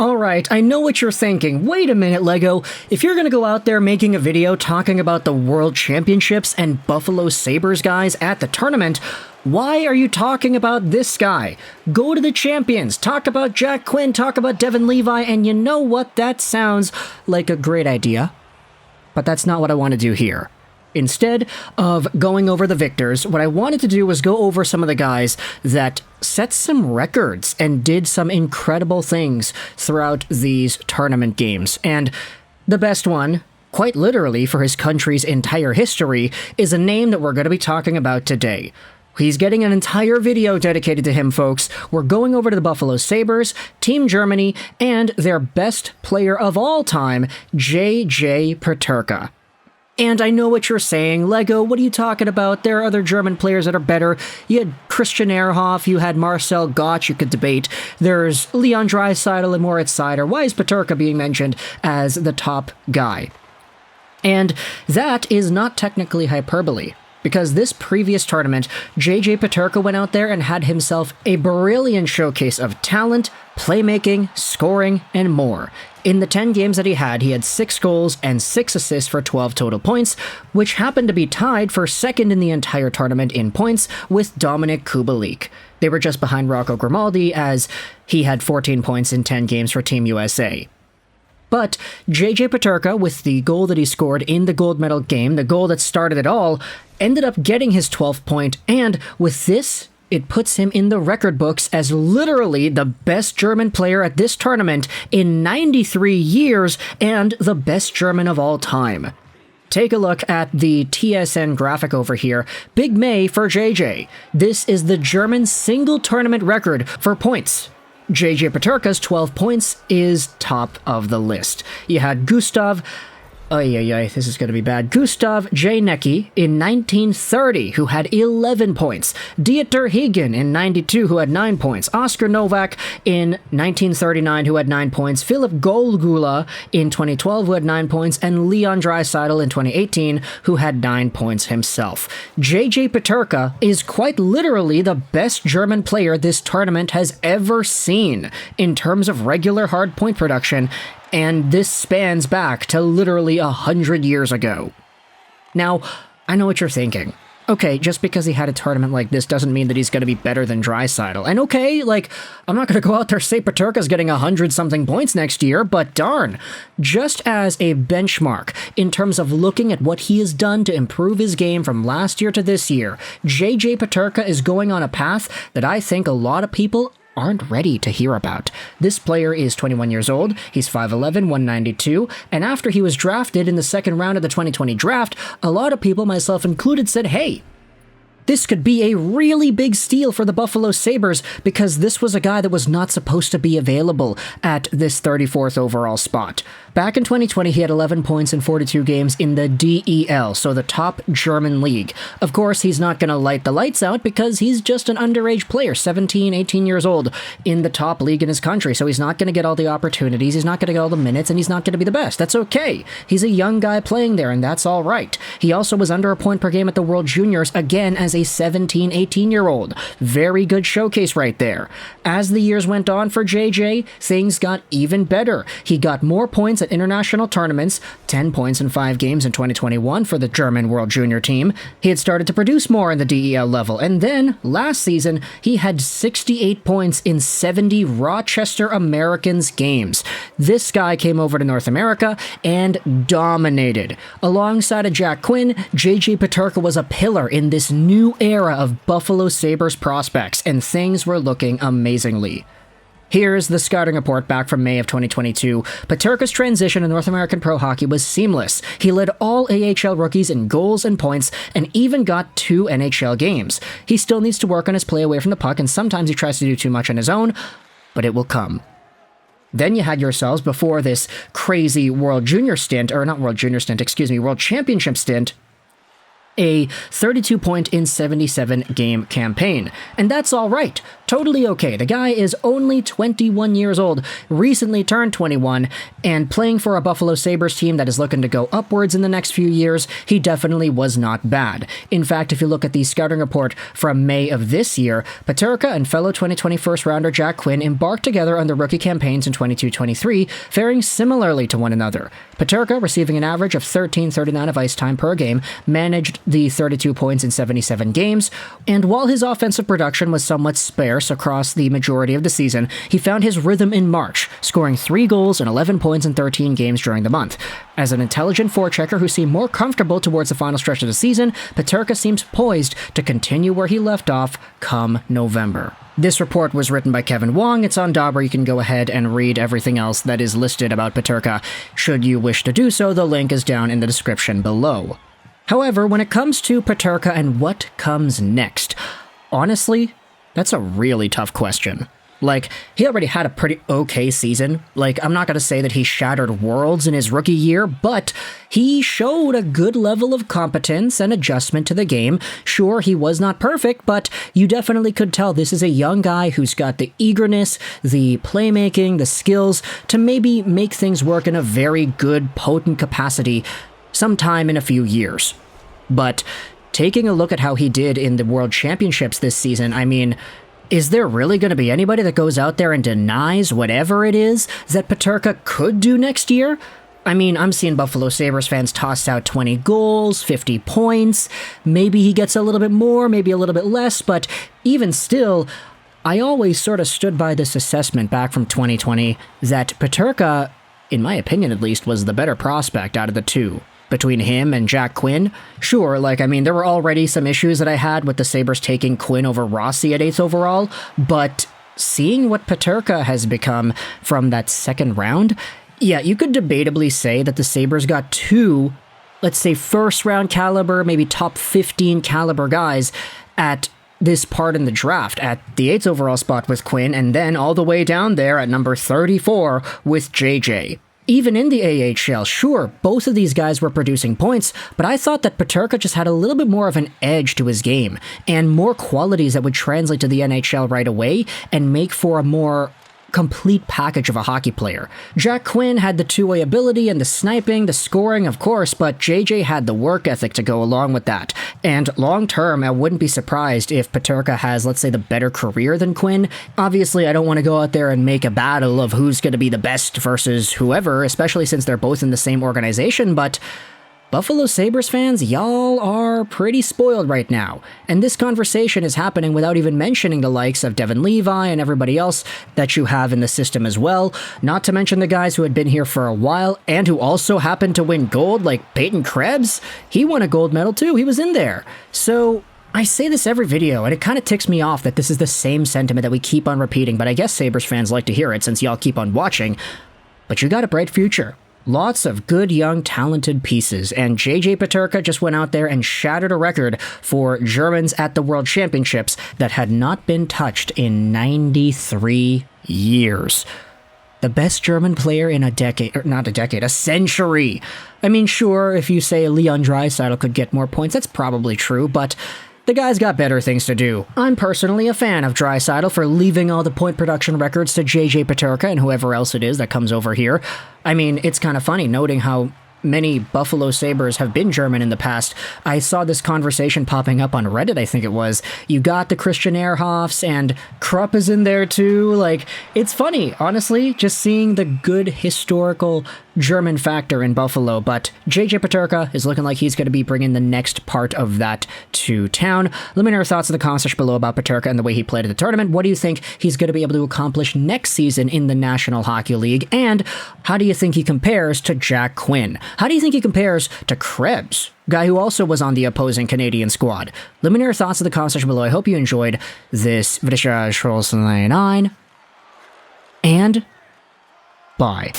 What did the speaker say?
Alright, I know what you're thinking. Wait a minute, Lego. If you're gonna go out there making a video talking about the World Championships and Buffalo Sabres guys at the tournament, why are you talking about this guy? Go to the champions, talk about Jack Quinn, talk about Devin Levi, and you know what? That sounds like a great idea. But that's not what I want to do here. Instead of going over the victors, what I wanted to do was go over some of the guys that set some records and did some incredible things throughout these tournament games. And the best one, quite literally for his country's entire history, is a name that we're going to be talking about today. He's getting an entire video dedicated to him, folks. We're going over to the Buffalo Sabres, Team Germany, and their best player of all time, JJ Peterka. And I know what you're saying, Lego, what are you talking about? There are other German players that are better. You had Christian Ehrhoff, you had Marcel Gottsch, you could debate. There's Leon Draisaitl and Moritz Seider. Why is Peterka being mentioned as the top guy? And that is not technically hyperbole, because this previous tournament, JJ Peterka went out there and had himself a brilliant showcase of talent, playmaking, scoring, and more. In the 10 games that he had 6 goals and 6 assists for 12 total points, which happened to be tied for second in the entire tournament in points with Dominik Kubalik. They were just behind Rocco Grimaldi, as he had 14 points in 10 games for Team USA. But JJ Peterka, with the goal that he scored in the gold medal game, the goal that started it all, ended up getting his 12th point, and with this, it puts him in the record books as literally the best German player at this tournament in 93 years and the best German of all time. Take a look at the TSN graphic over here. Big May for JJ. This is the German single tournament record for points. JJ Peterka's 12 points is top of the list. You had Gustav... this is going to be bad. Gustav Janicki in 1930, who had 11 points. Dieter Higgin in 92, who had 9 points. Oscar Novak in 1939, who had 9 points. Philip Golgula in 2012, who had 9 points. And Leon Draisaitl in 2018, who had 9 points himself. JJ Peterka is quite literally the best German player this tournament has ever seen in terms of regular hard point production, and this spans back to literally 100 years ago. Now, I know what you're thinking. Okay, just because he had a tournament like this doesn't mean that he's going to be better than Draisaitl. And okay, I'm not going to go out there and say Peterka's getting 100-something points next year, but darn. Just as a benchmark, in terms of looking at what he has done to improve his game from last year to this year, JJ Peterka is going on a path that I think a lot of people aren't ready to hear about. This player is 21 years old, he's 5'11", 192, and after he was drafted in the second round of the 2020 draft, a lot of people, myself included, said, hey, this could be a really big steal for the Buffalo Sabres, because this was a guy that was not supposed to be available at this 34th overall spot. Back in 2020, he had 11 points in 42 games in the DEL, so the top German league. Of course, he's not going to light the lights out because he's just an underage player, 17, 18 years old, in the top league in his country, so he's not going to get all the opportunities, he's not going to get all the minutes, and he's not going to be the best. That's okay. He's a young guy playing there, and that's all right. He also was under a point per game at the World Juniors, again, as a 17, 18-year-old. Very good showcase right there. As the years went on for JJ, things got even better. He got more points at international tournaments, 10 points in 5 games in 2021 for the German World Junior team. He had started to produce more in the DEL level, and then, last season, he had 68 points in 70 Rochester Americans games. This guy came over to North America and dominated. Alongside of Jack Quinn, JJ Peterka was a pillar in this new era of Buffalo Sabres prospects, and things were looking amazingly. Here's the scouting report back from May of 2022. Peterka's transition to North American Pro Hockey was seamless. He led all AHL rookies in goals and points, and even got 2 NHL games. He still needs to work on his play away from the puck, and sometimes he tries to do too much on his own, but it will come. Then you had yourselves, before this crazy World Championship stint, a 32-point in 77-game campaign. And that's all right. Totally okay. The guy is only 21 years old, recently turned 21, and playing for a Buffalo Sabres team that is looking to go upwards in the next few years, he definitely was not bad. In fact, if you look at the scouting report from May of this year, Peterka and fellow 2020 first-rounder Jack Quinn embarked together on the rookie campaigns in 22-23, faring similarly to one another. Peterka, receiving an average of 13.39 of ice time per game, managed the 32 points in 77 games, and while his offensive production was somewhat sparse across the majority of the season, he found his rhythm in March, scoring 3 goals and 11 points in 13 games during the month. As an intelligent forechecker who seemed more comfortable towards the final stretch of the season, Peterka seems poised to continue where he left off come November. This report was written by Kevin Wong. It's on Dobber. You can go ahead and read everything else that is listed about Peterka. Should you wish to do so, the link is down in the description below. However, when it comes to Peterka and what comes next, honestly, that's a really tough question. Like, he already had a pretty okay season. Like, I'm not going to say that he shattered worlds in his rookie year, but he showed a good level of competence and adjustment to the game. Sure, he was not perfect, but you definitely could tell this is a young guy who's got the eagerness, the playmaking, the skills to maybe make things work in a very good, potent capacity sometime in a few years. But taking a look at how he did in the World Championships this season, I mean, is there really going to be anybody that goes out there and denies whatever it is that Peterka could do next year? I mean, I'm seeing Buffalo Sabres fans toss out 20 goals, 50 points. Maybe he gets a little bit more, maybe a little bit less, but even still, I always sort of stood by this assessment back from 2020 that Peterka, in my opinion at least, was the better prospect out of the two. Between him and Jack Quinn, sure, there were already some issues that I had with the Sabres taking Quinn over Rossi at 8th overall, but seeing what Peterka has become from that second round, yeah, you could debatably say that the Sabres got 2, let's say first-round caliber, maybe top 15 caliber guys at this part in the draft, at the 8th overall spot with Quinn, and then all the way down there at number 34 with JJ. Even in the AHL, sure, both of these guys were producing points, but I thought that Peterka just had a little bit more of an edge to his game, and more qualities that would translate to the NHL right away and make for a more complete package of a hockey player. Jack Quinn had the two-way ability and the sniping, the scoring, of course, but JJ had the work ethic to go along with that. And long-term, I wouldn't be surprised if Peterka has, let's say, the better career than Quinn. Obviously, I don't want to go out there and make a battle of who's going to be the best versus whoever, especially since they're both in the same organization, but Buffalo Sabres fans, y'all are pretty spoiled right now, and this conversation is happening without even mentioning the likes of Devin Levi and everybody else that you have in the system as well, not to mention the guys who had been here for a while and who also happened to win gold, like Peyton Krebs. He won a gold medal too, he was in there. So I say this every video, and it kind of ticks me off that this is the same sentiment that we keep on repeating, but I guess Sabres fans like to hear it since y'all keep on watching. But you got a bright future. Lots of good, young, talented pieces, and JJ Peterka just went out there and shattered a record for Germans at the World Championships that had not been touched in 93 years. The best German player in a century. I mean, sure, if you say Leon Draisaitl could get more points, that's probably true, but the guy's got better things to do. I'm personally a fan of Draisaitl for leaving all the point production records to JJ Peterka and whoever else it is that comes over here. I mean, it's kind of funny noting how many Buffalo Sabres have been German in the past. I saw this conversation popping up on Reddit, I think it was. You got the Christian Ehrhoffs, and Krupp is in there too. Like, it's funny, honestly, just seeing the good historical German factor in Buffalo, but JJ Peterka is looking like he's going to be bringing the next part of that to town. Let me know your thoughts in the comment section below about Peterka and the way he played at the tournament. What do you think he's going to be able to accomplish next season in the National Hockey League? And how do you think he compares to Jack Quinn? How do you think he compares to Krebs, guy who also was on the opposing Canadian squad? Let me know your thoughts in the comment section below. I hope you enjoyed this video. And bye.